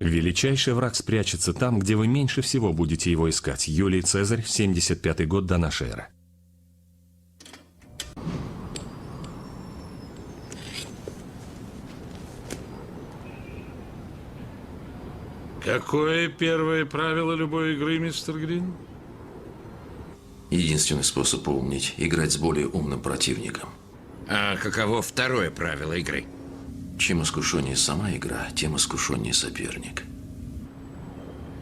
Величайший враг спрячется там, где вы меньше всего будете его искать. Юлий Цезарь, 75 год до нашей эры. Какое первое правило любой игры, мистер Грин? Единственный способ поумнеть – играть с более умным противником. А каково второе правило игры? Чем искушеннее сама игра, тем искушеннее соперник.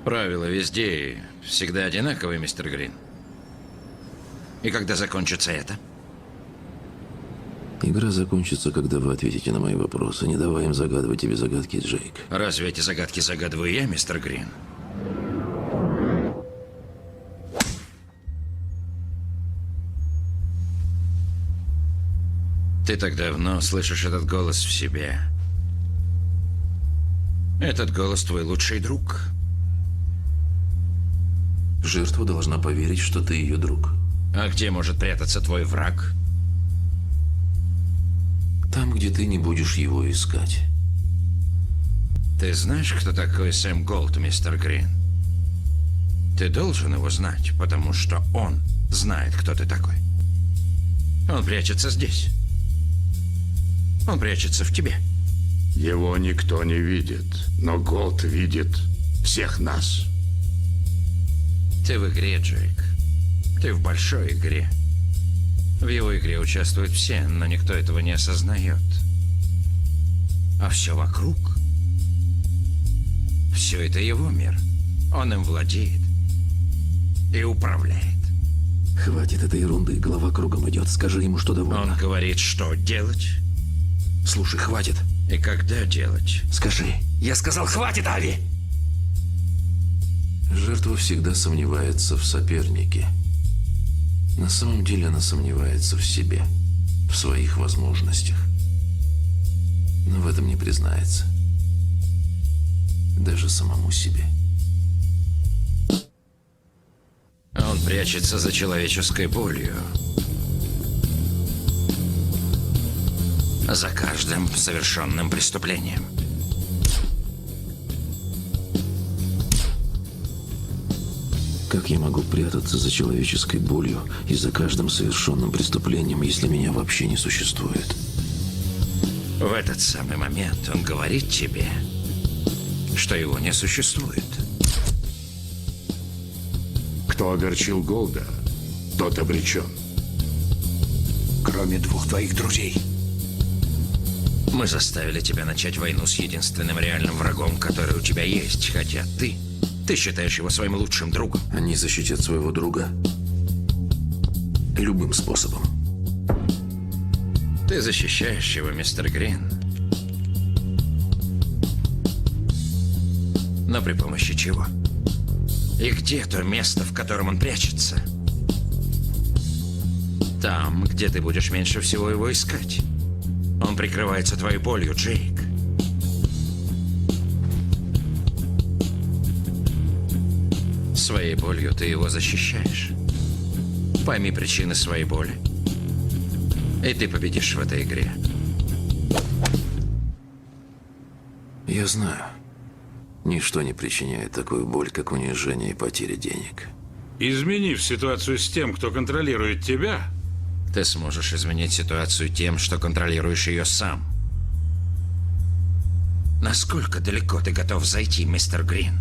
Правила везде всегда одинаковые, мистер Грин. И когда закончится это? Игра закончится, когда вы ответите на мои вопросы. Не давай им загадывать тебе загадки, Джейк. Разве эти загадки загадываю я, мистер Грин? Ты так давно слышишь этот голос в себе. Этот голос твой лучший друг. Жертва должна поверить, что ты ее друг. А где может прятаться твой враг? Там, где ты не будешь его искать. Ты знаешь, кто такой Сэм Голд, мистер Грин? Ты должен его знать, потому что он знает, кто ты такой. Он прячется здесь. Он прячется в тебе. Его никто не видит, но Голд видит всех нас. Ты в игре, Джейк. Ты в большой игре. В его игре участвуют все, но никто этого не осознает. А все вокруг... Все это его мир. Он им владеет. И управляет. Хватит этой ерунды, голова кругом идет. Скажи ему, что довольно. Он говорит, что делать Слушай, хватит. и когда делать. Скажи. Я сказал, хватит, Ави! Жертва всегда сомневается в сопернике. На самом деле она сомневается в себе, в своих возможностях. Но в этом не признается. Даже самому себе. Он прячется за человеческой болью. За каждым совершенным преступлением. Как я могу прятаться за человеческой болью и за каждым совершенным преступлением, если меня вообще не существует? В этот самый момент он говорит тебе, что его не существует. Кто огорчил Голда, тот обречен. Кроме двух твоих друзей. Мы заставили тебя начать войну с единственным реальным врагом, который у тебя есть, хотя ты считаешь его своим лучшим другом. Они защитят своего друга любым способом. Ты защищаешь его, мистер Грин. Но при помощи чего? И где то место, в котором он прячется? Там, где ты будешь меньше всего его искать. Он прикрывается твоей болью, Джейк. Своей болью ты его защищаешь. Пойми причины своей боли. И ты победишь в этой игре. Я знаю. Ничто не причиняет такую боль, как унижение и потеря денег. Изменив ситуацию с тем, кто контролирует тебя, Ты сможешь изменить ситуацию тем, что контролируешь ее сам. Насколько далеко ты готов зайти, мистер Грин?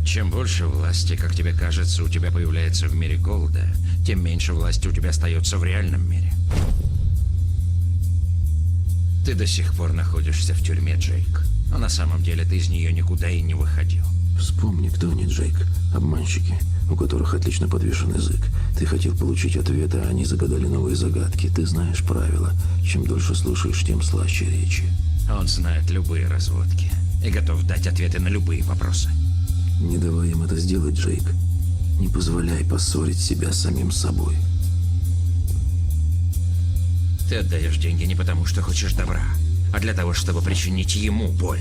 Чем больше власти, как тебе кажется, у тебя появляется в мире Голда, тем меньше власти у тебя остается в реальном мире. Ты до сих пор находишься в тюрьме, Джейк. А на самом деле ты из нее никуда и не выходил. Вспомни, кто они, Джейк. Обманщики, у которых отлично подвешен язык. Ты хотел получить ответы, а они загадали новые загадки. Ты знаешь правила. Чем дольше слушаешь, тем слаще речи. Он знает любые разводки и готов дать ответы на любые вопросы. Не давай им это сделать, Джейк. Не позволяй поссорить себя с самим собой. Ты отдаешь деньги не потому, что хочешь добра, а для того, чтобы причинить ему боль.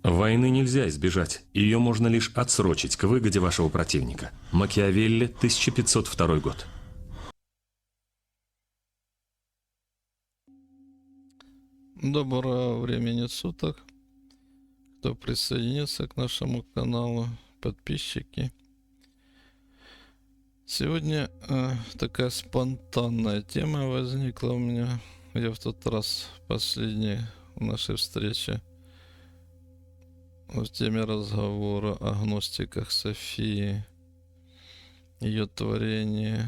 Войны нельзя избежать, ее можно лишь отсрочить к выгоде вашего противника. Макиавелли, 1502 год. Доброго времени суток, кто присоединился к нашему каналу, подписчики. Сегодня такая спонтанная тема возникла у меня. Я в тот раз, последней нашей встрече, в теме разговора о гностиках Софии, ее творении,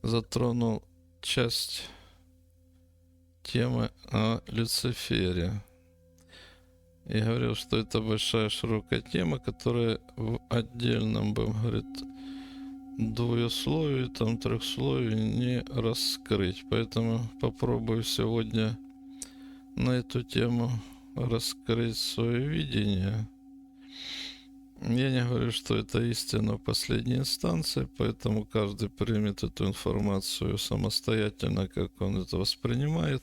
затронул часть темы о Люцифере. И говорил, что это большая широкая тема, которая в отдельном, будем говорить, двуесловии, там трехсловии не раскрыть. Поэтому попробую сегодня на эту тему раскрыть свое видение. Я не говорю, что это истина в последней инстанции, поэтому каждый примет эту информацию самостоятельно, как он это воспринимает.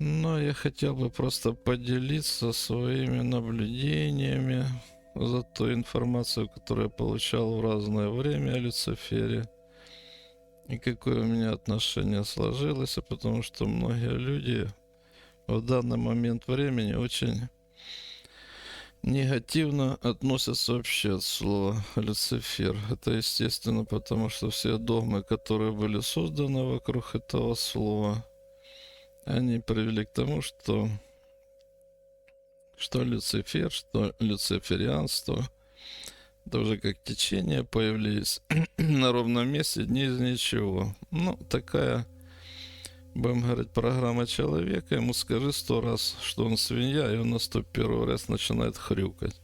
Но я хотел бы просто поделиться своими наблюдениями за ту информацию, которую я получал в разное время о Люцифере, и какое у меня отношение сложилось, потому что многие люди в данный момент времени очень негативно относятся вообще от слова Люцифер. Это естественно, потому что все догмы, которые были созданы вокруг этого слова, они привели к тому, что Люцифер, что люциферианство, это уже как течение появились на ровном месте, ни из ничего. Ну, такая, будем говорить, программа человека. Ему скажи 100 раз, что он свинья, и он на 101 раз начинает хрюкать.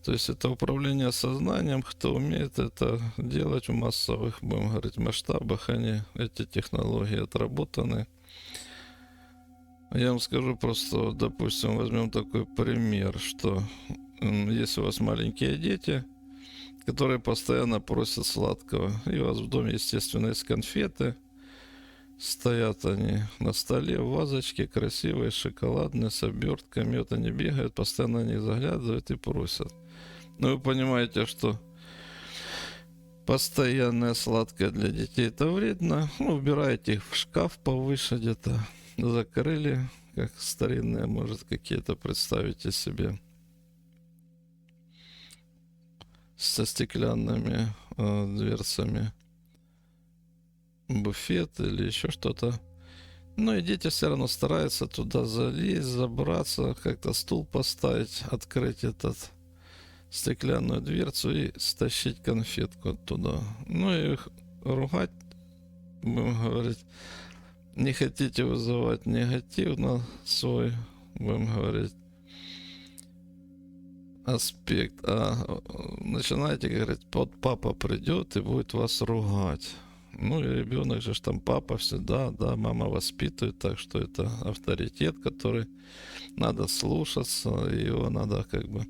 То есть это управление сознанием. Кто умеет это делать в массовых, будем говорить, масштабах, эти технологии отработаны. Я вам скажу просто, допустим, возьмем такой пример, что если у вас маленькие дети, которые постоянно просят сладкого, и у вас в доме, естественно, есть конфеты, стоят они на столе в вазочке, красивые, шоколадные, с обертками, вот они бегают, постоянно на них заглядывают и просят. Но вы понимаете, что постоянное сладкое для детей это вредно. Ну, убираете их в шкаф повыше где-то, закрыли, как старинные, может, какие-то, представите себе, со стеклянными дверцами, буфет или еще что-то. Но и дети все равно стараются туда залезть, забраться, как-то стул поставить, открыть этот стеклянную дверцу и стащить конфетку оттуда. Ну и их ругать, будем говорить, не хотите вызывать негатив на свой, будем говорить, аспект, а начинаете говорить, вот папа придет и будет вас ругать. Ну и ребенок же там, папа всегда, да, мама воспитывает, так что это авторитет, который надо слушаться, и его надо как бы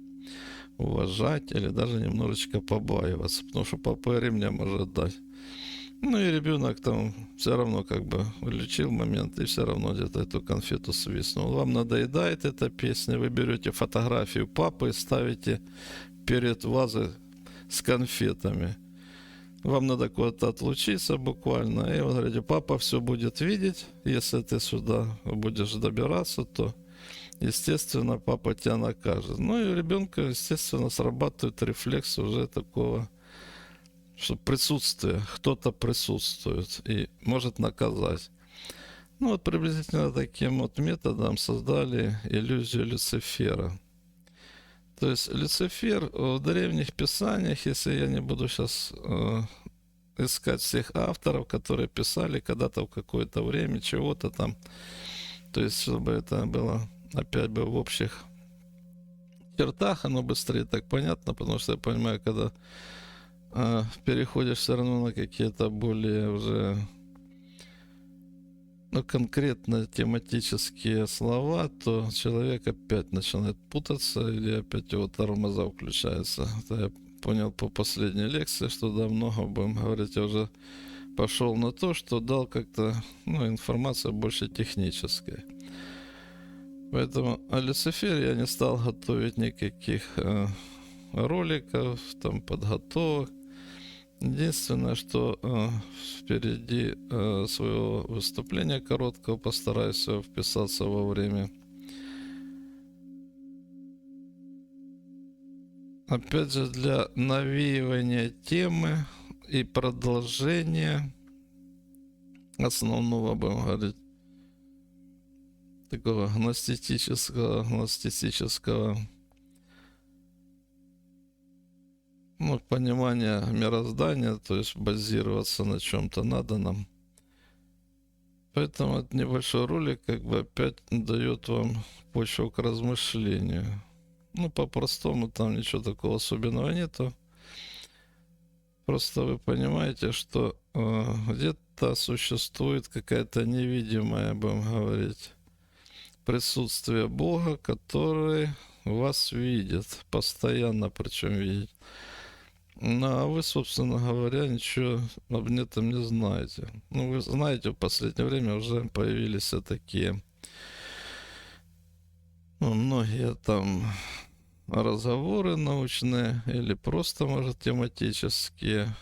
уважать или даже немножечко побаиваться, потому что папа ремня может дать. Ну и ребенок там все равно как бы улучил момент и все равно где-то эту конфету свистнул. Вам надоедает эта песня, вы берете фотографию папы и ставите перед вазой с конфетами. Вам надо куда-то отлучиться буквально, и вы говорите, папа все будет видеть, если ты сюда будешь добираться, то, естественно, папа тебя накажет. Ну и у ребенка, естественно, срабатывает рефлекс уже такого, что присутствие, кто-то присутствует и может наказать. Ну вот приблизительно таким вот методом создали иллюзию Люцифера. То есть Люцифер в древних писаниях, если я не буду сейчас искать всех авторов, которые писали когда-то в какое-то время чего-то там, то есть чтобы это было опять бы в общих чертах, оно быстрее так понятно, потому что я понимаю, когда переходишь все равно на какие-то более уже конкретно тематические слова, то человек опять начинает путаться или опять его тормоза включаются. Это я понял по последней лекции, что да, много будем говорить, я уже пошел на то, что дал как-то информация больше техническая. Поэтому о Люцифере я не стал готовить никаких роликов, там, подготовок. Единственное, что впереди своего выступления короткого постараюсь вписаться во время. Опять же, для навеивания темы и продолжения основного, будем говорить, такого гностистического понимания мироздания, то есть базироваться на чем-то надо нам. Поэтому этот небольшой ролик как бы опять дает вам почву к размышлению. По-простому, там ничего такого особенного нету. Просто вы понимаете, что где-то существует какая-то невидимая, будем говорить, присутствие Бога, который вас видит, постоянно причем видит. А вы, собственно говоря, ничего об этом не знаете. Вы знаете, в последнее время уже появились такие, многие там разговоры научные или просто, может, тематические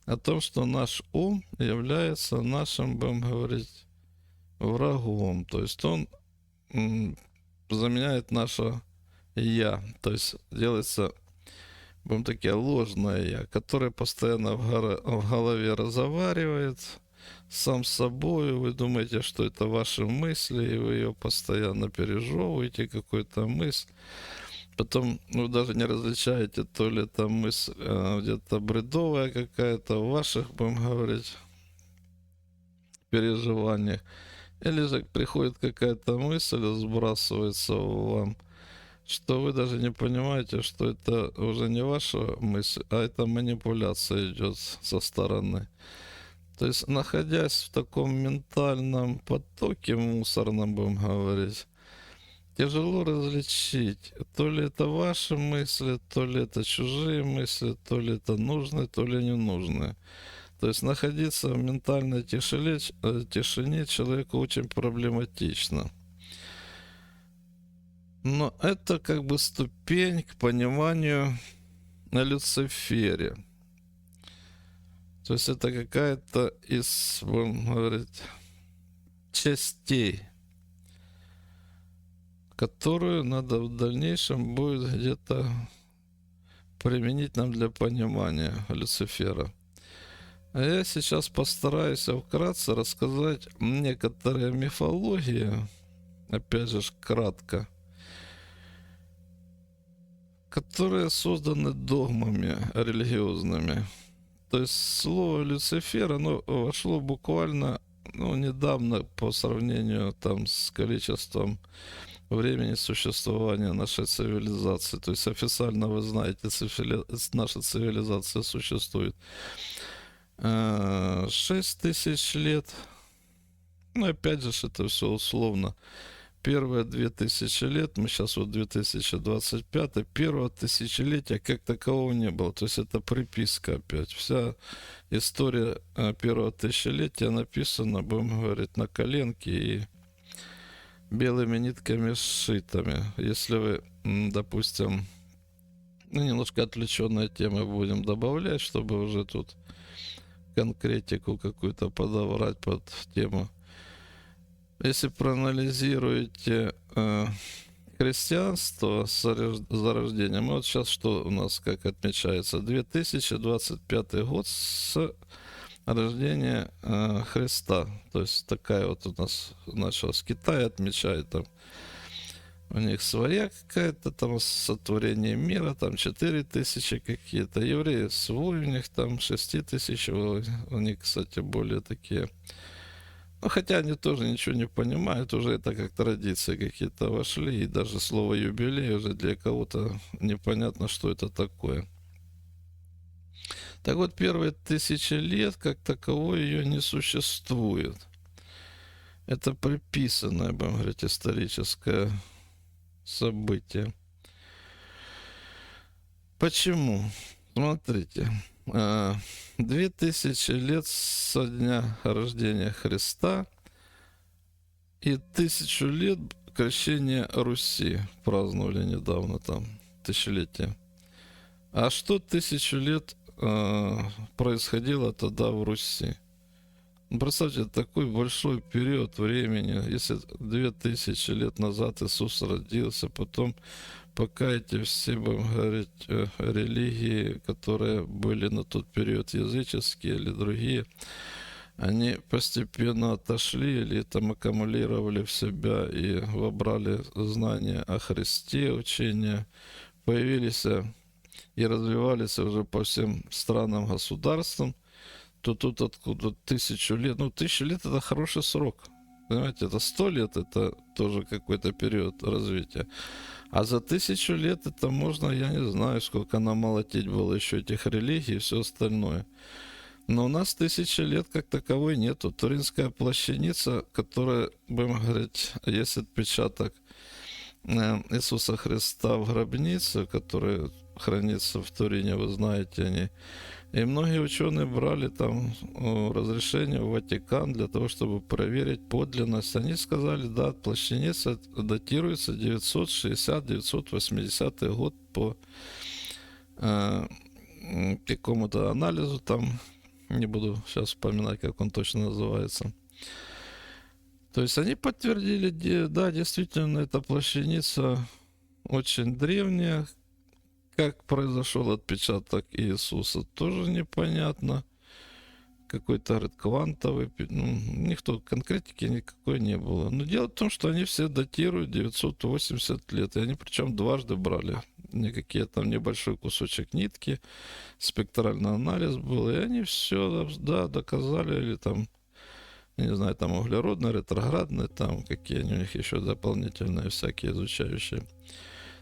о том, что наш ум является нашим, будем говорить, врагом. То есть он заменяет наше «я». То есть делается, будем такие, ложное «я», которое постоянно в голове разговаривает сам с собой. Вы думаете, что это ваши мысли, и вы ее постоянно пережевываете, какую-то мысль. Потом вы даже не различаете, то ли это мысль где-то бредовая какая-то в ваших, будем говорить, переживаниях. Или же приходит какая-то мысль, сбрасывается вам, что вы даже не понимаете, что это уже не ваша мысль, а это манипуляция идет со стороны. То есть, находясь в таком ментальном потоке мусорном, будем говорить, тяжело различить, то ли это ваши мысли, то ли это чужие мысли, то ли это нужные, то ли ненужные. То есть находиться в ментальной тишине человеку очень проблематично. Но это как бы ступень к пониманию о Люцифере. То есть это какая-то из, будем говорить, частей, которую надо в дальнейшем будет где-то применить нам для понимания Люцифера. А я сейчас постараюсь вкратце рассказать некоторые мифологии, опять же кратко, которые созданы догмами религиозными. То есть слово Люцифер, оно вошло буквально недавно по сравнению там с количеством времени существования нашей цивилизации. То есть официально, вы знаете, наша цивилизация существует 6000 лет. Опять же, это все условно. Первые 2000 лет, мы сейчас 2025, первого тысячелетия как такового не было. То есть это приписка опять. Вся история первого тысячелетия написана, будем говорить, на коленке и белыми нитками сшитыми. Если вы, допустим, немножко отвлеченные темы будем добавлять, чтобы уже тут конкретику какую-то подобрать под тему. Если проанализируете христианство с зарождением, вот сейчас что у нас как отмечается, 2025 год с рождения Христа. То есть такая вот у нас началась. Китай отмечает там. У них своя какая-то там сотворение мира, там 4000 какие-то. Евреи свой, у них там 6000. У них, кстати, более такие. Хотя они тоже ничего не понимают, уже это как традиции какие-то вошли, и даже слово юбилей уже для кого-то непонятно, что это такое. Так вот, первые 1000 лет, как таковой, ее не существует. Это приписанное, будем говорить, историческое событие. Почему? Смотрите. 2000 лет со дня рождения Христа и 1000 лет крещения Руси праздновали недавно там, тысячелетие. А что 1000 лет происходило тогда в Руси. Ну, представьте, такой большой период времени, если 2000 лет назад Иисус родился, потом пока эти все, будем говорить, религии, которые были на тот период языческие или другие, они постепенно отошли или там аккумулировали в себя и вобрали знания о Христе, учения, появились и развивались уже по всем странам, государствам, то тут откуда 1000 лет, ну 1000 лет это хороший срок, понимаете, это 100 лет, это тоже какой-то период развития, а за 1000 лет это можно, я не знаю, сколько намолотить было еще этих религий и все остальное. Но у нас 1000 лет как таковой нету. Туринская плащаница, которая, будем говорить, есть отпечаток Иисуса Христа в гробнице, который хранится в Турине, вы знаете, они. И многие ученые брали там разрешение в Ватикан для того, чтобы проверить подлинность. Они сказали, да, плащаница датируется 960-980 год по какому-то анализу там. Не буду сейчас вспоминать, как он точно называется. То есть они подтвердили, да, действительно, эта плащаница очень древняя. Как произошел отпечаток Иисуса, тоже непонятно. Какой-то, говорит, квантовый. Ну, никто, конкретики никакой не было. Но дело в том, что они все датируют 980 лет. И они причем дважды брали. Никакие там небольшой кусочек нитки, спектральный анализ был, и они все, да, доказали, или там, я не знаю, там углеродный, ретроградный, там какие они у них еще дополнительные всякие изучающие.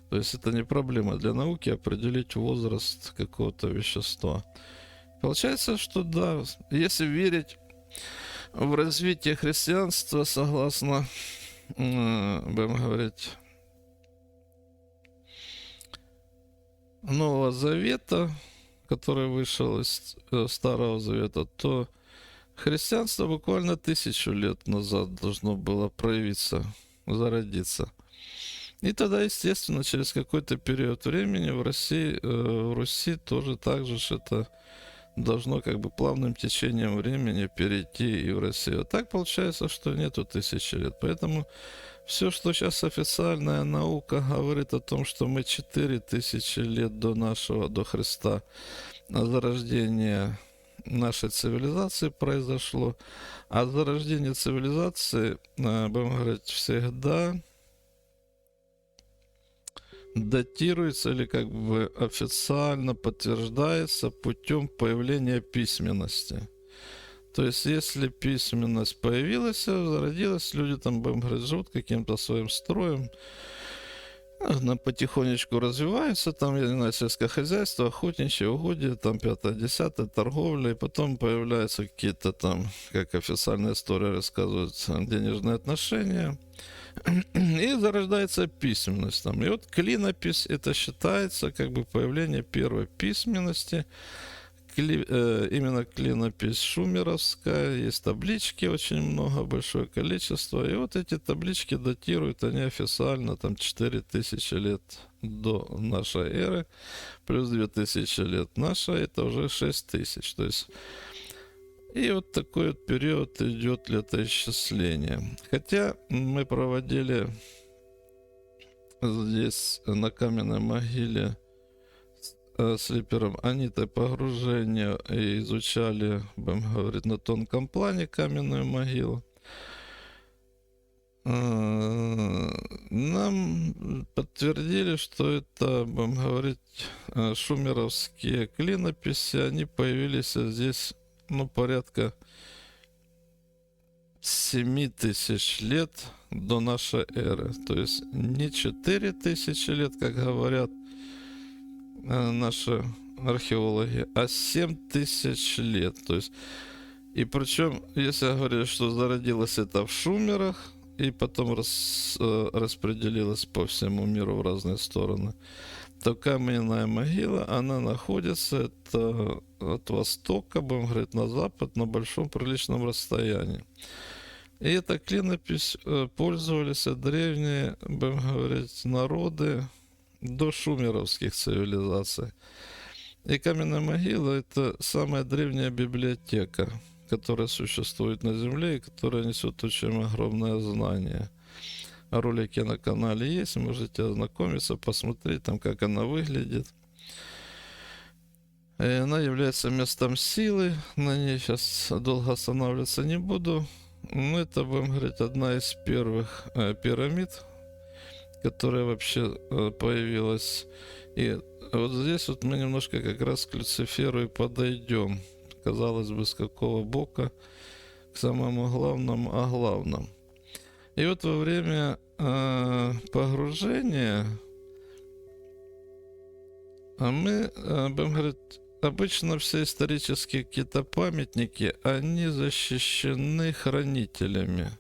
То есть это не проблема для науки определить возраст какого-то вещества. Получается, что да, если верить в развитие христианства согласно, будем говорить, Нового Завета, который вышел из Старого Завета, то христианство буквально 1000 лет назад должно было проявиться, зародиться. И тогда, естественно, через какой-то период времени в Руси тоже так же это должно как бы плавным течением времени перейти и в Россию. А так получается, что нету 1000 лет. Поэтому все, что сейчас официальная наука говорит о том, что мы 4000 лет до Христа, зарождение нашей цивилизации произошло. А зарождение цивилизации, будем говорить, всегда датируется или как бы официально подтверждается путем появления письменности. То есть, если письменность появилась, зародилась, люди там, будем говорить, живут каким-то своим строем, она потихонечку развивается, там, я не знаю, сельское хозяйство, охотничье угодья, там, 5-10, торговля, и потом появляются какие-то там, как официальная история рассказывает, денежные отношения, и зарождается письменность там. И вот клинопись, это считается как бы появление первой письменности, именно клинопись шумеровская, есть таблички очень много, большое количество, и вот эти таблички датируют, они официально там 4000 лет до нашей эры, плюс 2000 лет наша, это уже 6000, то есть и вот такой вот период идет летоисчисления. Хотя мы проводили здесь на каменной могиле с Липером Анитой погружение и изучали, будем говорить, на тонком плане каменную могилу. Нам подтвердили, что это, будем говорить, шумеровские клинописи, они появились здесь, ну, порядка 7000 лет до нашей эры. То есть не 4000 лет, как говорят наши археологи, а 7000 лет. То есть, и причем, если я говорю, что зародилось это в Шумерах, и потом распределилось по всему миру в разные стороны, то каменная могила, она находится это от востока, будем говорить, на запад, на большом приличном расстоянии. И эта клинопись пользовались древние, будем говорить, народы до шумеровских цивилизаций. И каменная могила — это самая древняя библиотека, которая существует на Земле и которая несет очень огромное знание. Ролики на канале есть, можете ознакомиться, посмотреть там, как она выглядит. И она является местом силы, на ней сейчас долго останавливаться не буду. Но это, будем говорить, одна из первых пирамид, которая вообще появилась. И вот здесь вот мы немножко как раз к Люциферу и подойдем. Казалось бы, с какого бока к самому главному о главном. И вот во время погружения мы, будем говорить, обычно все исторические какие-то памятники, они защищены хранителями.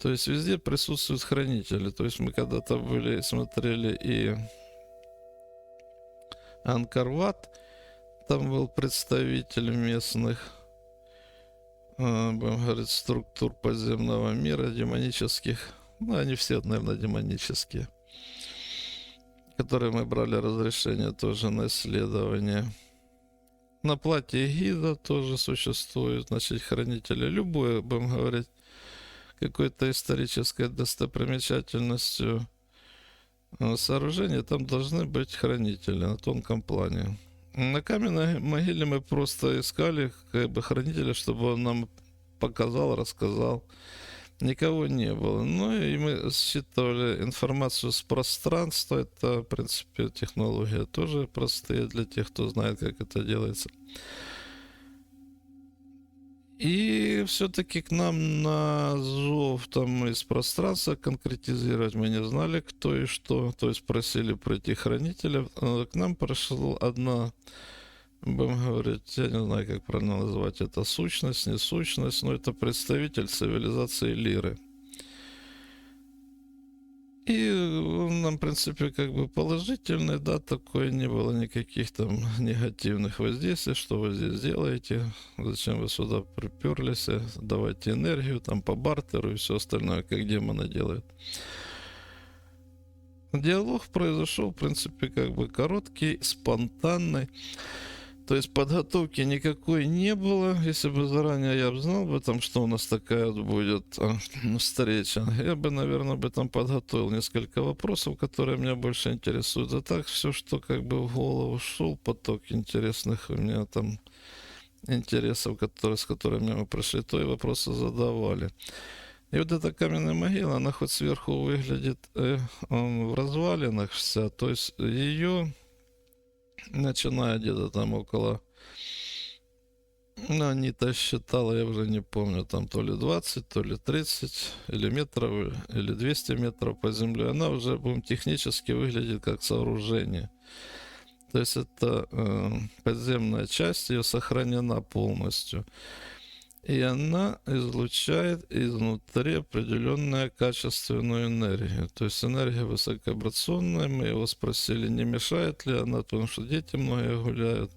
То есть везде присутствуют хранители. То есть мы когда-то были, смотрели и Анкор-Ват, там был представитель местных, будем говорить, структур подземного мира, демонических. Ну, они все, наверное, демонические, которые мы брали разрешение тоже на исследование. На платье Гиза тоже существует, значит, хранители. Любое, будем говорить, какой-то исторической достопримечательностью сооружения, там должны быть хранители на тонком плане. На каменной могиле мы просто искали как бы хранителя, чтобы он нам показал, рассказал. Никого не было. Ну и мы считывали информацию с пространства. Это, в принципе, технология тоже простые для тех, кто знает, как это делается. И все-таки к нам на зов там из пространства конкретизировать мы не знали, кто и что. То есть просили пройти хранителя. К нам прошла одна, будем говорить, я не знаю, как правильно назвать это, сущность, не сущность, но это представитель цивилизации Лиры. И он нам, в принципе, как бы положительный, да, такой, не было никаких там негативных воздействий, что вы здесь делаете, зачем вы сюда приперлись, давайте энергию там по бартеру и все остальное, как демоны делают. Диалог произошел, в принципе, как бы короткий, спонтанный. То есть подготовки никакой не было. Если бы заранее я бы знал бы, там, что у нас такая вот будет встреча, я бы, наверное, бы там подготовил несколько вопросов, которые меня больше интересуют. А так все, что как бы в голову шел, поток интересных у меня там интересов, с которыми мы прошли, то и вопросы задавали. И вот эта каменная могила, она хоть сверху выглядит в развалинах вся, то есть ее, начиная где-то там около, ну, Анита считала, я уже не помню, там то ли 20, то ли 30, или метров, или 200 метров по земле, она уже, будем, технически выглядит как сооружение. То есть это подземная часть, ее сохранена полностью. И она излучает изнутри определенную качественную энергию. То есть энергия высоковибрационная. Мы его спросили, не мешает ли она, потому что дети многие гуляют.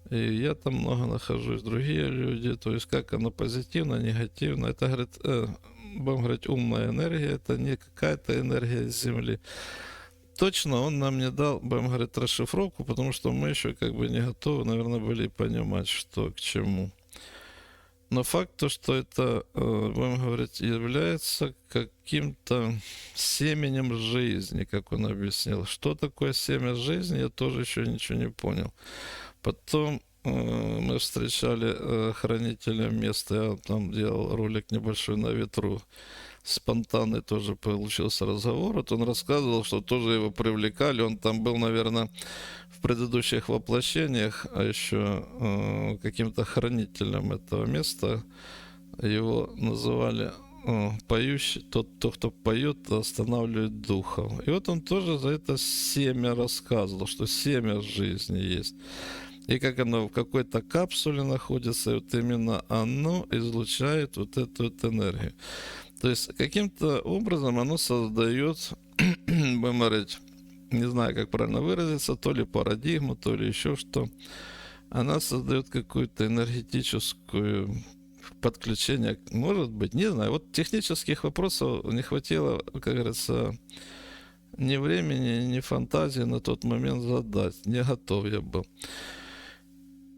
И я там много нахожусь, другие люди. То есть как она позитивна, негативна. Это, говорит, будем говорить, умная энергия. Это не какая-то энергия с Земли. Точно он нам не дал, будем говорить, расшифровку, потому что мы еще как бы не готовы, наверное, были понимать, что к чему. Но факт то, что это, будем говорить, является каким-то семенем жизни, как он объяснил. Что такое семя жизни, я тоже еще ничего не понял. Потом мы встречали хранителя места, я там делал ролик небольшой на ветру. Спонтанный тоже получился разговор. Вот он рассказывал, что тоже его привлекали. Он там был, наверное, в предыдущих воплощениях, а еще каким-то хранителем этого места. Его называли поющий, тот, кто поет, останавливает духов. И вот он тоже за это семя рассказывал, что семя жизни есть. И как оно в какой-то капсуле находится, и вот именно оно излучает вот эту вот энергию. То есть каким-то образом оно создает, будем говорить, не знаю, как правильно выразиться, то ли парадигму, то ли еще что. Она создает какую-то энергетическую подключение, может быть, не знаю. Вот технических вопросов не хватило, как говорится, ни времени, ни фантазии на тот момент задать. Не готов я был.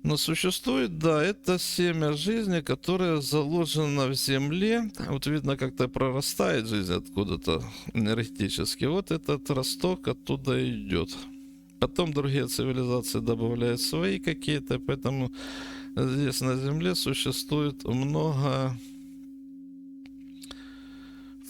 Но существует, да, это семя жизни, которое заложено в земле. Вот видно, как-то прорастает жизнь откуда-то энергетически. Вот этот росток оттуда идет. Потом другие цивилизации добавляют свои какие-то, поэтому здесь на Земле существует много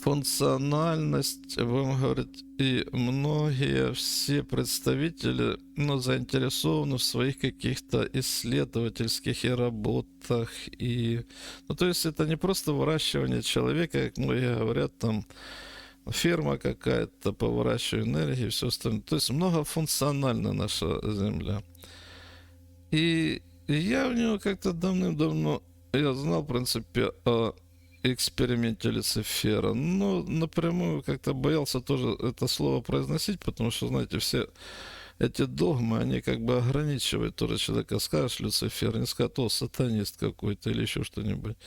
функциональность, будем говорить, и многие все представители, ну, заинтересованы в своих каких-то исследовательских и работах, и, ну, то есть это не просто выращивание человека, как многие говорят, там, ферма какая-то по выращиванию энергии и все остальное. То есть многофункциональна наша Земля. И я в него как-то давным-давно, я знал, в принципе, о эксперименте Люцифера, но напрямую как-то боялся тоже это слово произносить, потому что, знаете, все эти догмы, они как бы ограничивают тоже человека. Скажешь Люцифер, не скажут, о, сатанист какой-то или еще что-нибудь.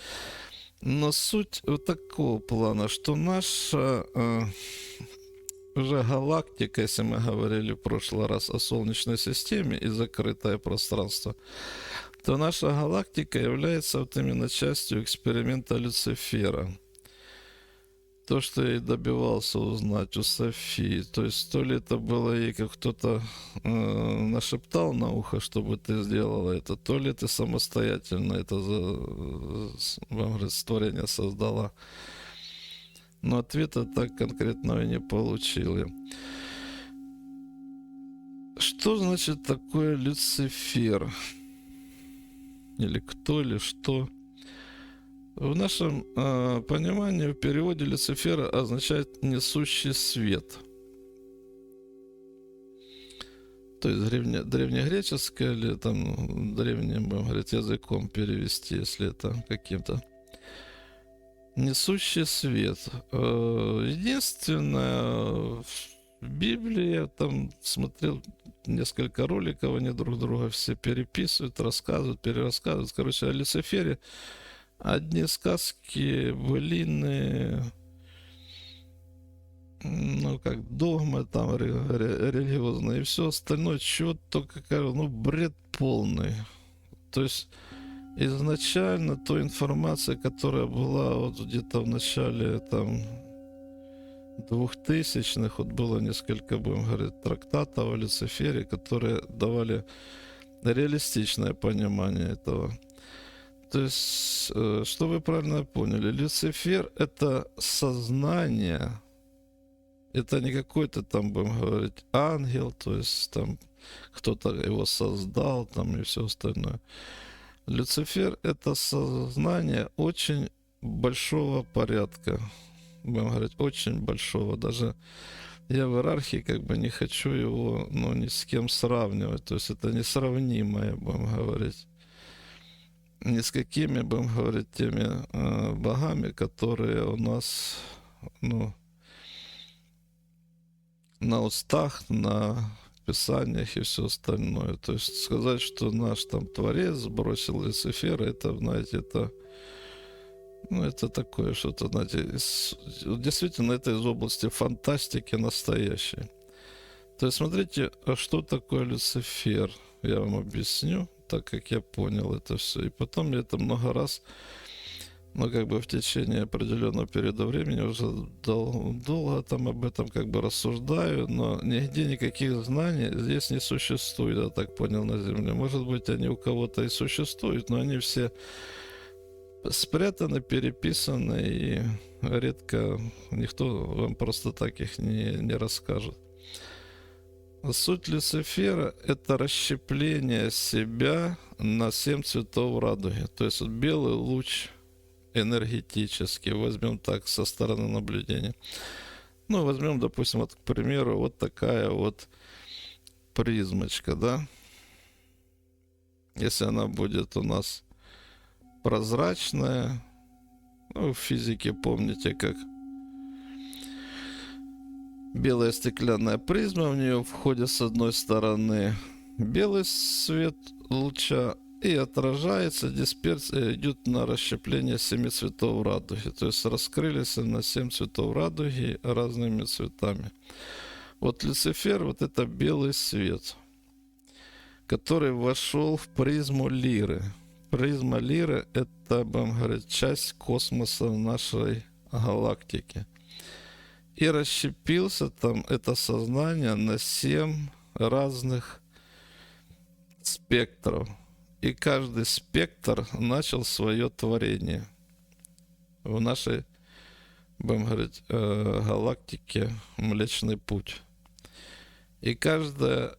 Но суть вот такого плана, что наша уже галактика, если мы говорили в прошлый раз о Солнечной системе и закрытое пространство, то наша галактика является вот именно частью эксперимента Люцифера. То, что я и добивался узнать у Софии. То есть, то ли это было ей, как кто-то нашептал на ухо, чтобы ты сделала это, то ли ты самостоятельно это творение создала. Но ответа так конкретного и не получил я. Что значит такое Люцифер? Или кто, или что? В нашем понимании, в переводе Люцифера означает «несущий свет». То есть древнегреческое или там древним, будем говорить, языком перевести, если это каким-то. Несущий свет. Единственное, в Библии я там смотрел несколько роликов, они друг друга все переписывают, рассказывают, перерассказывают. Короче, о Люцифере одни сказки, былины, ну, как догмы там религиозные, и все остальное, чего только, ну, бред полный. То есть изначально той информация, которая была вот где-то в начале там 2000-х, вот было несколько, будем говорить, трактатов о Люцифере, которые давали реалистичное понимание этого. То есть, что вы правильно поняли, Люцифер — это сознание, это не какой-то там, будем говорить, ангел, то есть там кто-то его создал там и все остальное. Люцифер — это сознание очень большого порядка, будем говорить, очень большого. Даже я в иерархии как бы не хочу его, ну, ни с кем сравнивать. То есть это несравнимое, будем говорить, ни с какими, будем говорить, теми богами, которые у нас, ну, на устах, на писаниях и все остальное. То есть сказать, что наш там Творец сбросил Люцифера, это, знаете, это, ну, это такое что-то, знаете, действительно, это из области фантастики настоящей. То есть, смотрите, а что такое Люцифер? Я вам объясню, так как я понял это все. И потом я это много раз, ну, как бы в течение определенного периода времени уже долго там об этом как бы рассуждаю, но нигде никаких знаний здесь не существует, я так понял, на Земле. Может быть, они у кого-то и существуют, но они все спрятаны, переписаны, и редко никто вам просто так их не расскажет. Суть Люцифера — это расщепление себя на 7 цветов радуги. То есть вот белый луч энергетический, возьмем так со стороны наблюдения. Ну, возьмем, допустим, вот, к примеру, вот такая вот призмочка, да? Если она будет у нас прозрачная, ну, в физике помните, как белая стеклянная призма, в нее входит с одной стороны белый свет луча и отражается, дисперсия идет на расщепление 7 цветов радуги. То есть раскрылись на 7 цветов радуги разными цветами. Вот Люцифер, вот это белый свет, который вошел в призму Лиры. Призма Лиры — это, будем говорить, часть космоса в нашей галактике. И расщепился там это сознание на 7 разных спектров. И каждый спектр начал свое творение в нашей, будем говорить, галактике Млечный Путь. И каждая,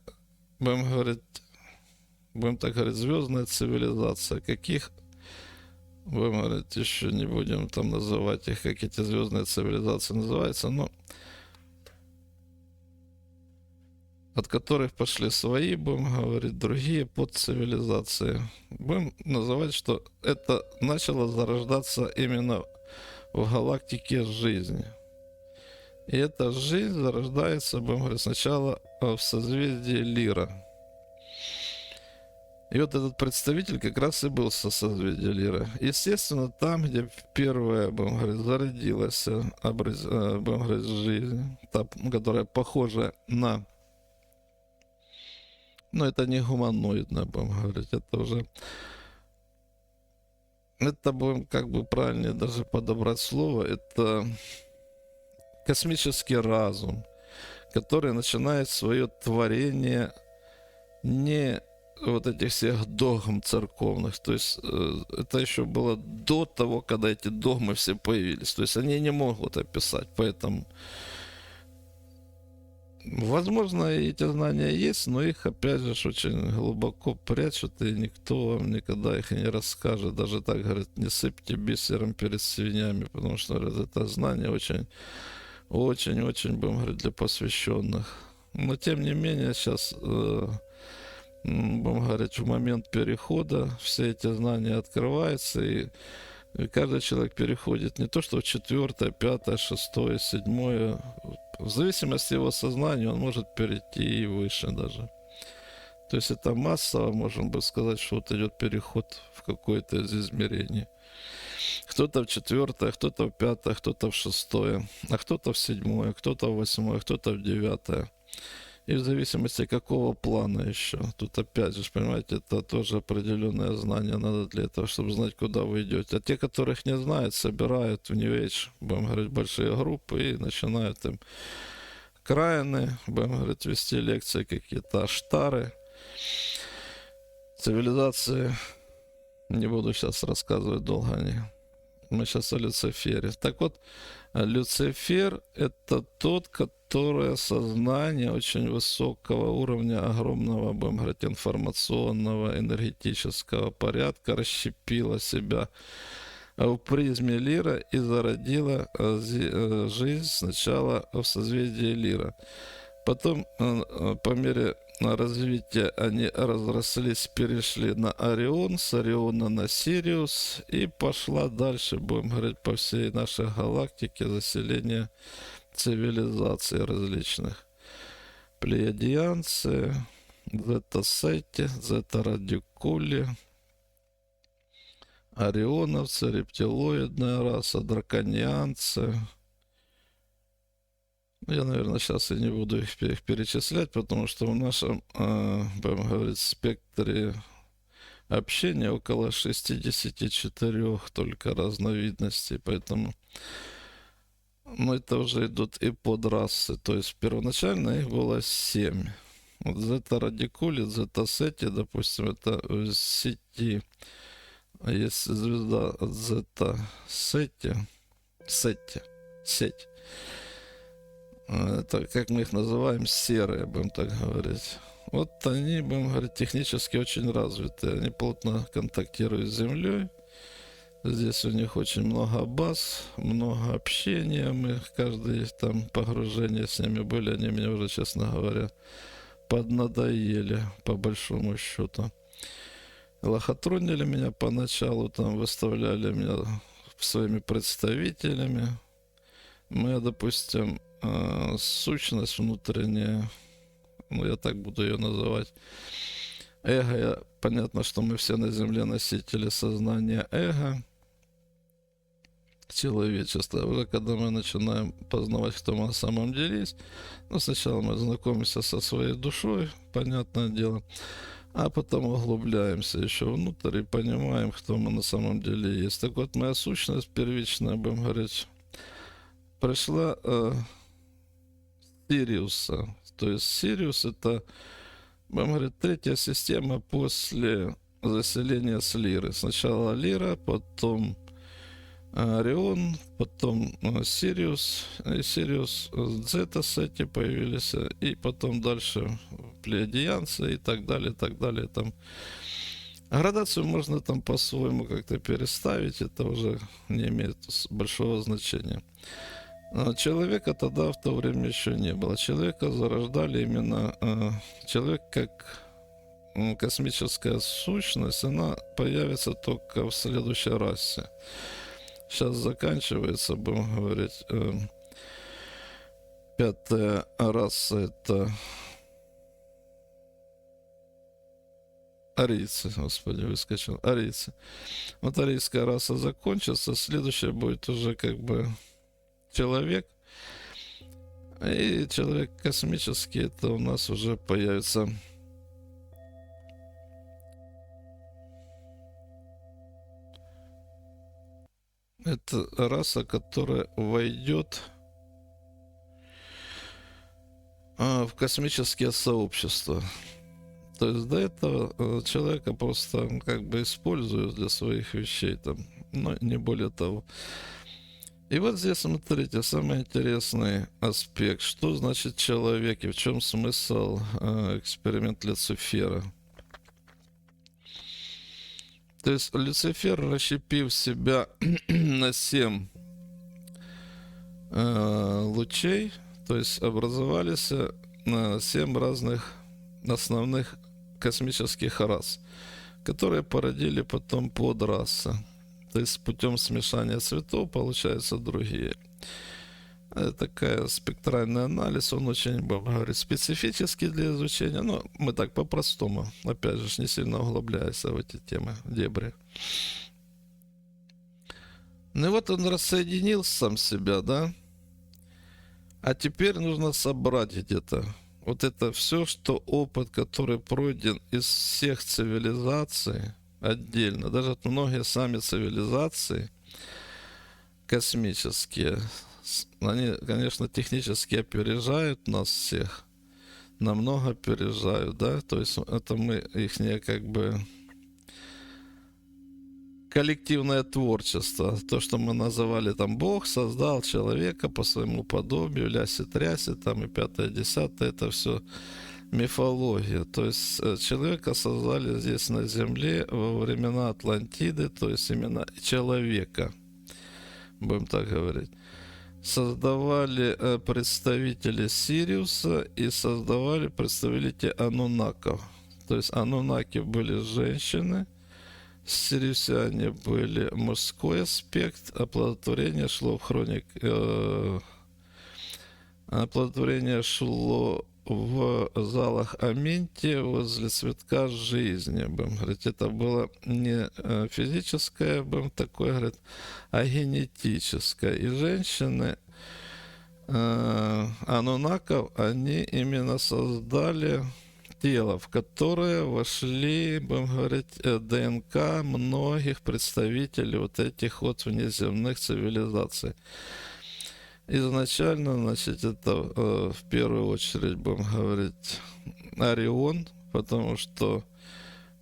будем так говорить, звездная цивилизация, каких, будем говорить, еще не будем там называть их, как эти звездные цивилизации называются, но от которых пошли свои, будем говорить, другие подцивилизации. Будем называть, что это начало зарождаться именно в галактике жизни. И эта жизнь зарождается, будем говорить, сначала в созвездии Лира. И вот этот представитель как раз и был со созвездия Лира. Естественно, там, где первая, будем говорить, зародилась, будем говорить, жизнь, та, которая похожа на... Но это не гуманоидное, будем говорить, это уже... Это будем как бы правильнее даже подобрать слово. Это космический разум, который начинает свое творение не вот этих всех догм церковных. То есть это еще было до того, когда эти догмы все появились. То есть они не могут описать, поэтому... Возможно, эти знания есть, но их, опять же, очень глубоко прячут, и никто вам никогда их и не расскажет. Даже так, говорят, не сыпьте бисером перед свиньями, потому что, говорят, это знание очень, будем говорить, для посвященных. Но, тем не менее, сейчас, будем говорить, в момент перехода все эти знания открываются, и каждый человек переходит не то, что в 4, 5, 6, 7, в зависимости от его сознания он может перейти и выше даже. То есть это массово, можем бы сказать, что вот идет переход в какое-то из измерений. Кто-то в 4, кто-то в 5, кто-то в 6, а кто-то в 7, кто-то в 8, кто-то в 9. И в зависимости какого плана еще. Тут опять же, понимаете, это тоже определенное знание надо для этого, чтобы знать, куда вы идете. А те, которых не знают, собирают в New Age, будем говорить, большие группы и начинают им краины, будем говорить, вести лекции какие-то, аштары, цивилизации. Не буду сейчас рассказывать долго о них. Мы сейчас о Люцифере. Так вот, Люцифер — это тот, которое сознание очень высокого уровня, огромного, будем говорить, информационного, энергетического порядка расщепило себя в призме Лира и зародило жизнь сначала в созвездии Лира. Потом, по мере развития, они разрослись, перешли на Орион, с Ориона на Сириус, и пошла дальше, будем говорить, по всей нашей галактике заселение цивилизаций различных. Плеядианцы, Зета-Сети, Зета-Радикули, Орионовцы, рептилоидная раса, драконианцы. Я, наверное, сейчас и не буду их перечислять, потому что в нашем, будем говорить, спектре общения около 64 только разновидностей, поэтому это уже идут и подрасы. То есть первоначально их было 7. Вот Зета-Радикули, Зета-Сети, допустим, это в сети. Есть звезда Зета-Сети, сеть. Это, как мы их называем, серые, будем так говорить. Вот они, будем говорить, технически очень развиты. Они плотно контактируют с Землей. Здесь у них очень много баз, много общения. Мы каждое там погружение с ними были. Они меня уже, честно говоря, поднадоели, по большому счету. Лохотронили меня поначалу, там выставляли меня своими представителями. Мы, допустим, сущность внутренняя, я так буду ее называть, эго, понятно, что мы все на Земле носители сознания эго, человечества. А уже когда мы начинаем познавать, кто мы на самом деле есть, ну, сначала мы знакомимся со своей душой, понятное дело, а потом углубляемся еще внутрь и понимаем, кто мы на самом деле есть. Так вот, моя сущность первичная, будем говорить, пришла с Сириуса. То есть Сириус — это, будем говорить, третья система после заселения с Лиры. Сначала Лира, потом Орион, потом Сириус, и Сириус Зета Сети появились, и потом дальше плеядианцы и так далее, и так далее. Там градацию можно там по-своему как-то переставить, это уже не имеет большого значения. Но человека тогда в то время еще не было. Человека зарождали именно человек как космическая сущность, она появится только в следующей расе. Сейчас заканчивается, будем говорить, 5-я раса — это арийцы, господи, выскочил, арийцы. Вот арийская раса закончится, следующая будет уже как бы человек. И человек космический, это у нас уже появится это раса, которая войдет в космические сообщества. То есть до этого человека просто как бы используют для своих вещей, там, но не более того. И вот здесь, смотрите, самый интересный аспект. Что значит человек и в чем смысл эксперимента Люцифера? То есть Люцифер, расщепив себя на 7 лучей, то есть образовались 7 разных основных космических рас, которые породили потом подрасы. То есть путем смешания цветов получаются другие. Это такая спектральный анализ, он очень, будем говорить, специфический для изучения, но мы так по-простому, опять же, не сильно углубляясь в эти темы, дебри. Ну и вот он рассоединил сам себя, да? А теперь нужно собрать где-то вот это все, что опыт, который пройден из всех цивилизаций отдельно, даже многие сами цивилизации космические, они, конечно, технически опережают нас всех, намного опережают, да, то есть это мы, их как бы коллективное творчество, то, что мы называли там Бог создал человека по своему подобию, ляси-тряси, там и 5-10, это все мифология. То есть человека создали здесь на Земле во времена Атлантиды, то есть именно человека, будем так говорить. Создавали представители Сириуса и создавали представители Ануннаков. То есть Ануннаки были женщины, сириусяне были мужской аспект, оплодотворение шло в оплодотворение шло в залах Аминти возле цветка жизни, будем говорить. Это было не физическое, будем такое говорить, а генетическое. И женщины Ануннаков, они именно создали тело, в которое вошли, будем говорить, ДНК многих представителей вот этих вот внеземных цивилизаций. Изначально, значит, это в первую очередь, будем говорить, Орион, потому что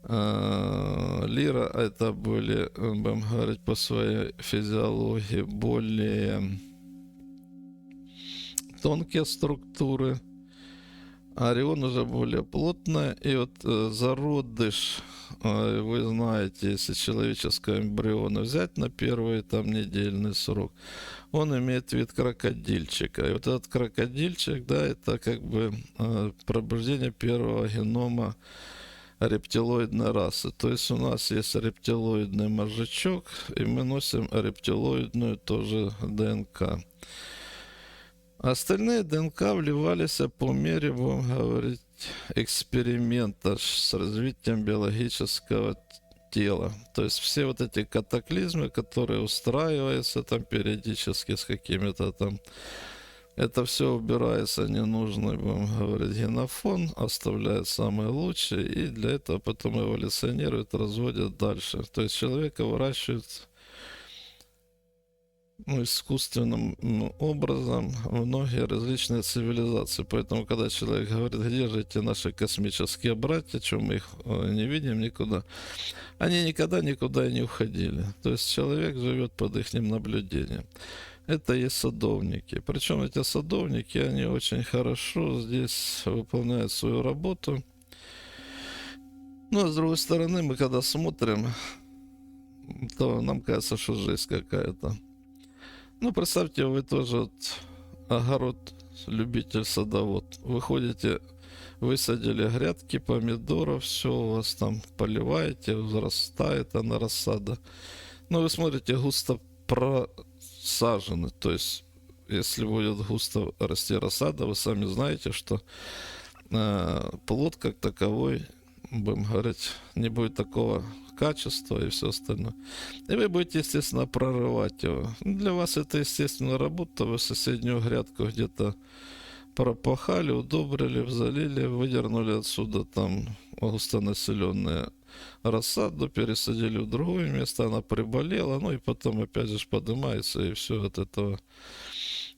Лира это были, будем говорить, по своей физиологии более тонкие структуры. Орион уже более плотная, и вот зародыш, вы знаете, если человеческого эмбриона взять на первый там недельный срок, он имеет вид крокодильчика. И вот этот крокодильчик, да, это как бы пробуждение первого генома рептилоидной расы. То есть у нас есть рептилоидный мозжечок, и мы носим рептилоидную тоже ДНК. Остальные ДНК вливались по мере, будем говорить, эксперимента с развитием биологического тело. То есть все вот эти катаклизмы, которые устраиваются там периодически с какими-то там, это все убирается ненужный, будем говорить, генофон, оставляет самые лучшие, и для этого потом эволюционируют, разводят дальше. То есть человека выращивают искусственным образом многие различные цивилизации. Поэтому, когда человек говорит, где же эти наши космические братья, чем мы их не видим никуда, они никогда никуда и не уходили. То есть человек живет под их наблюдением. Это есть садовники. Причем эти садовники, они очень хорошо здесь выполняют свою работу. Но, с другой стороны, мы когда смотрим, то нам кажется, что жесть какая-то. Ну, представьте, вы тоже вот огород, любитель садовод. Вы ходите, высадили грядки помидоров, все у вас там поливаете, взрастает она, рассада. Но вы смотрите, густо просажены. То есть, если будет густо расти рассада, вы сами знаете, что плод как таковой, будем говорить, не будет такого качества и все остальное. И вы будете, естественно, прорывать его. Для вас это, естественно, работа. Вы соседнюю грядку где-то пропахали, удобрили, залили, выдернули отсюда там густонаселенную рассаду, пересадили в другое место, она приболела, ну и потом опять же поднимается, и все от этого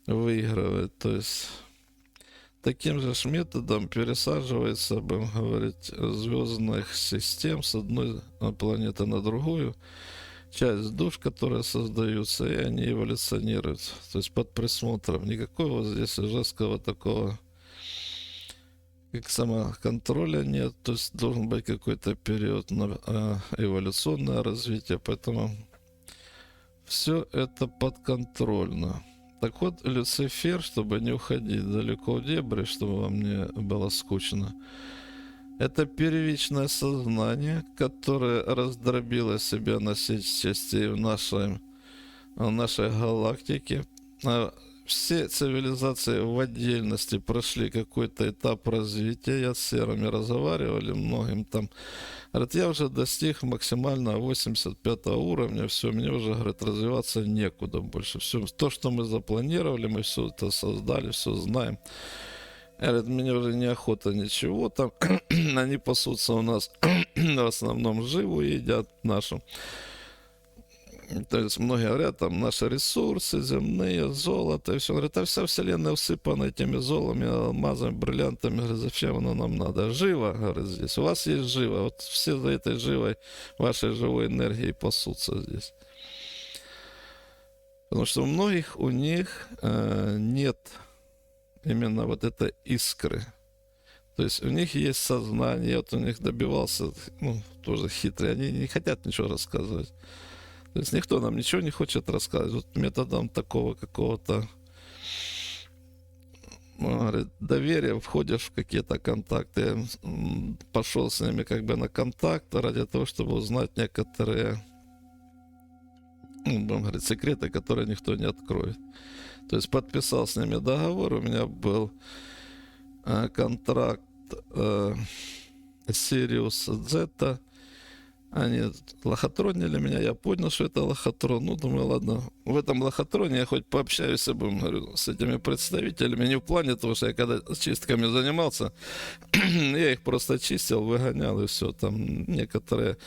выигрывает. То есть таким же методом пересаживается, будем говорить, звездных систем с одной планеты на другую, часть душ, которые создаются, и они эволюционируют. То есть под присмотром. Никакого здесь жесткого такого, как самоконтроля нет. То есть должен быть какой-то период на эволюционное развитие. Поэтому все это подконтрольно. Так вот, Люцифер, чтобы не уходить далеко в дебри, чтобы вам не было скучно, это первичное сознание, которое раздробило себя на 7 частей в нашей галактике. Все цивилизации в отдельности прошли какой-то этап развития. Я с серыми разговаривали, многим там. Говорят, я уже достиг максимально 85 уровня, все, мне уже, говорит, развиваться некуда больше. Все, то, что мы запланировали, мы все это создали, все знаем. Говорят, мне уже неохота ничего там. Они пасутся у нас в основном живу едят нашу. То есть многие говорят, там наши ресурсы земные, золото и все. Говорят, а вся вселенная усыпана этими золами, алмазами, бриллиантами. Говорят, зачем оно нам надо? Живо, говорят, здесь. У вас есть живо. Вот все за этой живой, вашей живой энергией пасутся здесь. Потому что у многих, у них нет именно вот этой искры. То есть у них есть сознание, вот у них добивался, тоже хитрый, они не хотят ничего рассказывать. То есть никто нам ничего не хочет рассказывать. Вот методом такого какого-то доверия входишь в какие-то контакты. Пошел с ними как бы на контакт ради того, чтобы узнать некоторые, будем говорить, секреты, которые никто не откроет. То есть подписал с ними договор. У меня был контракт Сириус Зета. Они лохотронили меня, я понял, что это лохотрон. Ну, думаю, ладно, в этом лохотроне я хоть пообщаюсь говорю, с этими представителями. Не в плане того, что я когда чистками занимался, я их просто чистил, выгонял и все. Там некоторые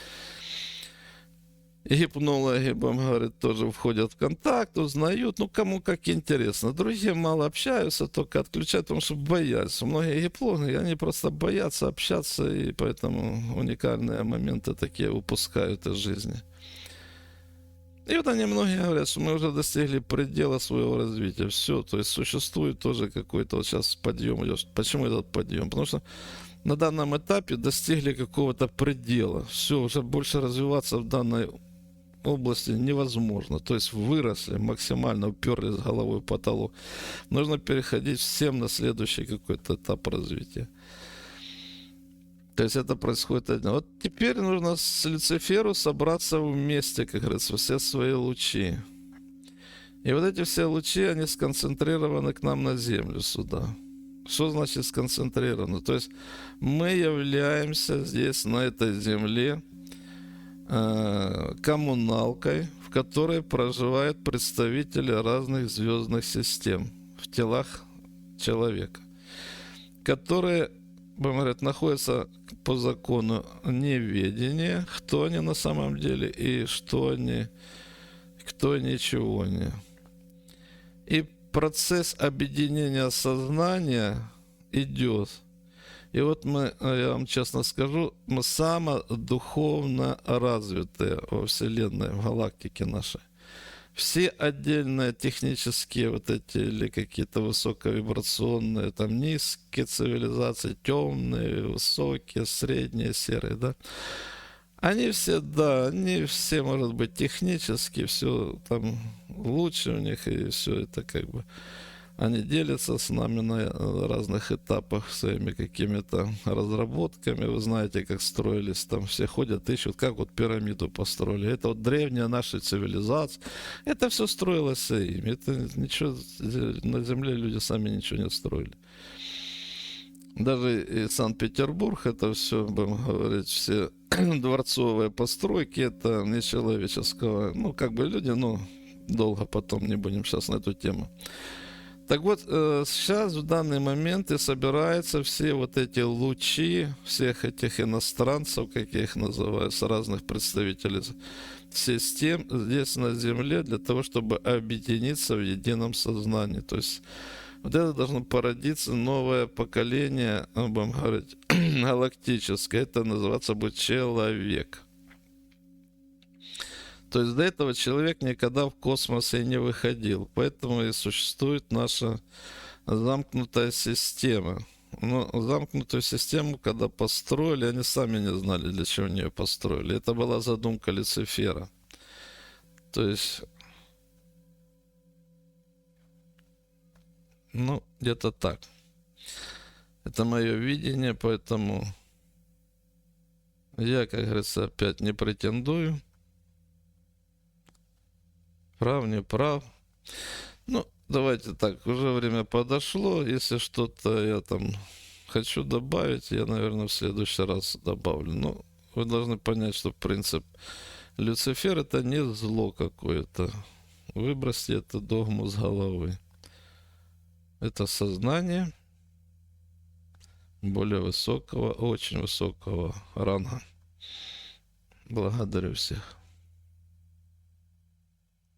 гипнологи, будем говорить, тоже входят в контакт, узнают, кому как интересно. Другие мало общаются, только отключают, потому что боятся. Многие гипнологи, они просто боятся общаться, и поэтому уникальные моменты такие упускают из жизни. И вот они многие говорят, что мы уже достигли предела своего развития. Все, то есть существует тоже какой-то вот сейчас подъем идет. Почему этот подъем? Потому что на данном этапе достигли какого-то предела. Все, уже больше развиваться в данной области невозможно. То есть выросли, максимально уперлись головой в потолок. Нужно переходить всем на следующий какой-то этап развития. То есть это происходит одно. Вот теперь нужно с Люциферу собраться вместе, как говорится, все свои лучи. И вот эти все лучи, они сконцентрированы к нам на Землю сюда. Что значит сконцентрированы? То есть мы являемся здесь, на этой Земле, коммуналкой, в которой проживают представители разных звездных систем в телах человека, которые, будем говорить, находятся по закону неведения, кто они на самом деле и что они, кто они, чего они. И процесс объединения сознания идет. И вот мы, я вам честно скажу, мы самые духовно развитые во Вселенной, в галактике нашей. Все отдельные технические вот эти или какие-то высоковибрационные, там низкие цивилизации, темные, высокие, средние, серые, да. Они все, да, они все, может быть, технически, все там лучше у них, и все это как бы... Они делятся с нами на разных этапах своими какими-то разработками. Вы знаете, как строились там, все ходят, ищут, как вот пирамиду построили. Это вот древняя наша цивилизация. Это все строилось ими. Это ничего, на Земле люди сами ничего не строили. Даже и Санкт-Петербург, это все, будем говорить, все дворцовые постройки, это не человеческого. Ну, как бы люди, ну, долго потом не будем сейчас на эту тему. Так вот, сейчас в данный момент и собираются все вот эти лучи всех этих иностранцев, как я их называю, с разных представителей систем здесь на Земле для того, чтобы объединиться в едином сознании. То есть вот это должно породиться новое поколение, будем говорить, галактическое. Это называться будет человек. То есть до этого человек никогда в космос и не выходил. Поэтому и существует наша замкнутая система. Но замкнутую систему, когда построили, они сами не знали, для чего они ее построили. Это была задумка Люцифера. То есть, ну, где-то так. Это мое видение, поэтому я, как говорится, опять не претендую. Прав, не прав. Ну, давайте так, уже время подошло. Если что-то я там хочу добавить, я, наверное, в следующий раз добавлю. Но вы должны понять, что принцип Люцифер — это не зло какое-то. Выбросьте эту догму с головы. Это сознание более высокого, очень высокого ранга. Благодарю всех.